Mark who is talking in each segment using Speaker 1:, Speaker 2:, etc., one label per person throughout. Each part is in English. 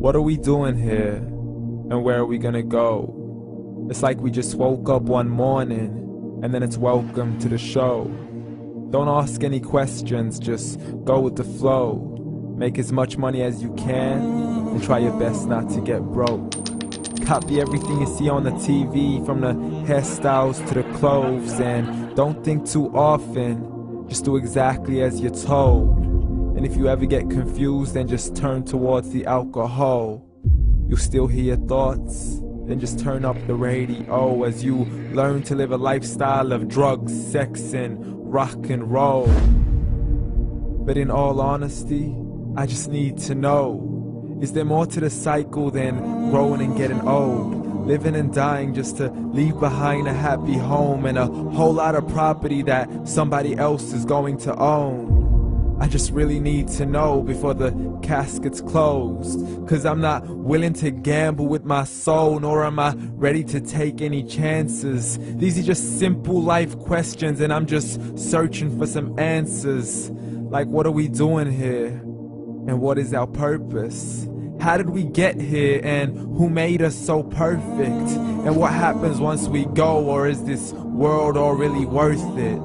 Speaker 1: What are we doing here? And where are we gonna go? It's like we just woke up one morning and then it's welcome to the show. Don't ask any questions, just go with the flow. Make as much money as you can and try your best not to get broke. Copy everything you see on the TV, from the hairstyles to the clothes, and don't think too often, just do exactly as you're told. And if you ever get confused, then just turn towards the alcohol. You'll still hear your thoughts, then just turn up the radio as you learn to live a lifestyle of drugs, sex, and rock and roll. But in all honesty, I just need to know, is there more to the cycle than growing and getting old? Living and dying just to leave behind a happy home and a whole lot of property that somebody else is going to own. I just really need to know before the casket's closed, 'cause I'm not willing to gamble with my soul, nor am I ready to take any chances. These are just simple life questions and I'm just searching for some answers. Like, what are we doing here? And what is our purpose? How did we get here, and who made us so perfect? And what happens once we go, or is this world all really worth it?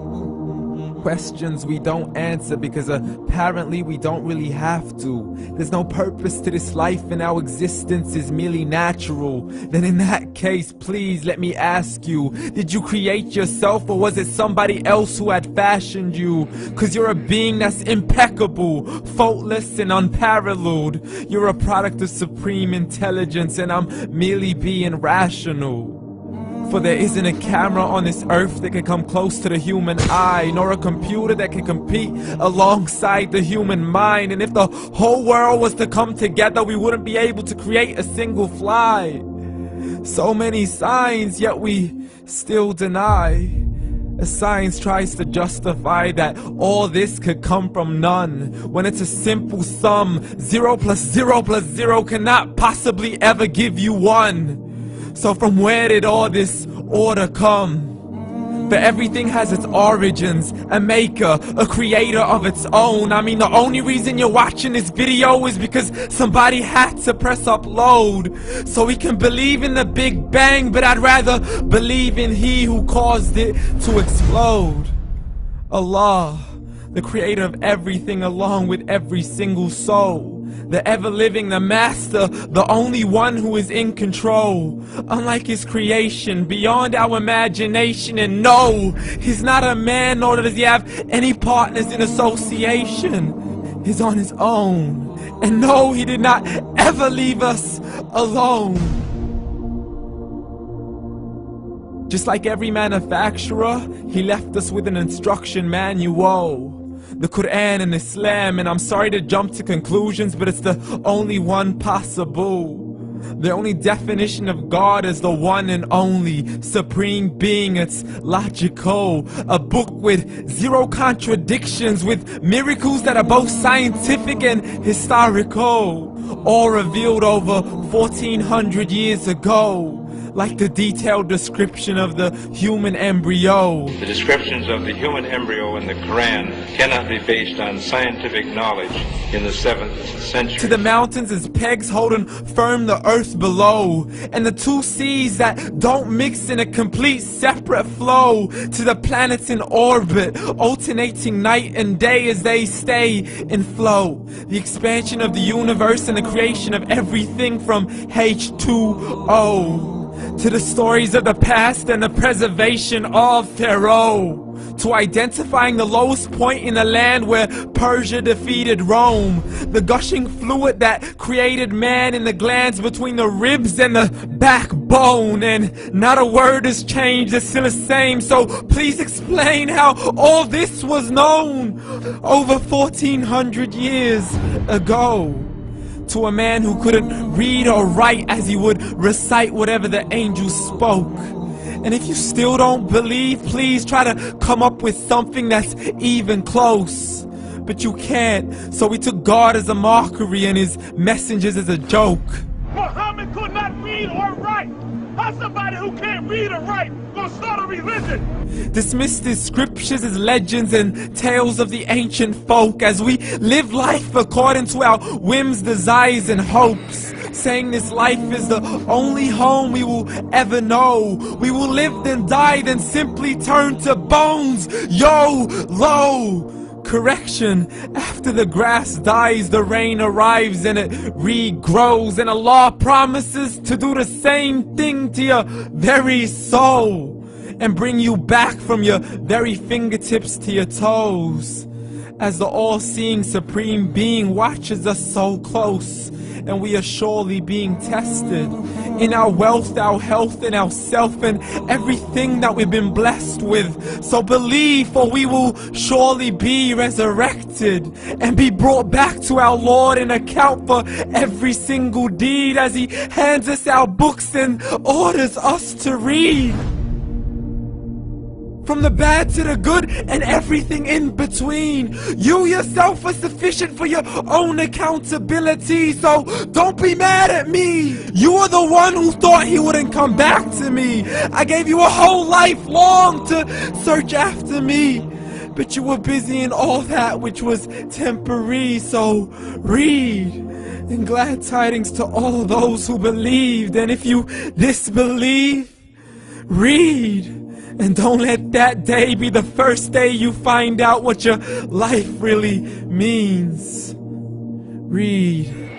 Speaker 1: Questions we don't answer because apparently we don't really have to. There's no purpose to this life and our existence is merely natural. Then in that case, please let me ask you, did you create yourself, or was it somebody else who had fashioned you? 'Cause you're a being that's impeccable, faultless and unparalleled. You're a product of supreme intelligence and I'm merely being rational. For there isn't a camera on this earth that can come close to the human eye, nor a computer that can compete alongside the human mind. And if the whole world was to come together, we wouldn't be able to create a single fly. So many signs, yet we still deny. As science tries to justify that all this could come from none, when it's a simple sum. 0 plus 0 plus 0 cannot possibly ever give you 1. So from where did all this order come? For everything has its origins, a maker, a creator of its own. I mean, the only reason you're watching this video is because somebody had to press upload. So we can believe in the Big Bang, but I'd rather believe in He who caused it to explode. Allah, the creator of everything along with every single soul. The ever-living, the master, the only one who is in control. Unlike his creation, beyond our imagination. And no, he's not a man, nor does he have any partners in association. He's on his own. And no, he did not ever leave us alone. Just like every manufacturer, he left us with an instruction manual. The Quran and Islam, and I'm sorry to jump to conclusions, but it's the only one possible. The only definition of God is the one and only supreme being. It's logical, a book with 0 contradictions, with miracles that are both scientific and historical, all revealed over 1400 years ago. Like the detailed description of the human embryo.
Speaker 2: The descriptions of the human embryo in the Quran cannot be based on scientific knowledge in the 7th century.
Speaker 1: To the mountains as pegs holding firm the earth below, and the 2 seas that don't mix in a complete separate flow. To the planets in orbit, alternating night and day as they stay in flow. The expansion of the universe and the creation of everything from H2O. To the stories of the past and the preservation of Pharaoh. To identifying the lowest point in the land where Persia defeated Rome. The gushing fluid that created man in the glands between the ribs and the backbone. And not a word has changed, it's still the same. So please explain how all this was known over 1400 years ago. To a man who couldn't read or write, as he would recite whatever the angels spoke. And if you still don't believe, please try to come up with something that's even close. But you can't, so we took God as a mockery and his messengers as a joke.
Speaker 3: Muhammad could not read or write. How's somebody who can't read or write gonna start a religion?
Speaker 1: Dismiss the scriptures as legends and tales of the ancient folk, as we live life according to our whims, desires, and hopes. saying this life is the only home we will ever know. We will live then die, then simply turn to bones. YOLO! Correction, after the grass dies, the rain arrives and it regrows, and Allah promises to do the same thing to your very soul and bring you back from your very fingertips to your toes, as the all-seeing supreme being watches us so close, and we are surely being tested in our wealth, our health, and our self, and everything that we've been blessed with. So believe, for we will surely be resurrected and be brought back to our Lord and account for every single deed, as He hands us our books and orders us to read. From the bad to the good and everything in between. You yourself are sufficient for your own accountability, so don't be mad at me. You are the one who thought He wouldn't come back to me. I gave you a whole life long to search after me, but you were busy in all that which was temporary. So read, and glad tidings to all those who believed. And if you disbelieve, read. And don't let that day be the first day you find out what your life really means. Read.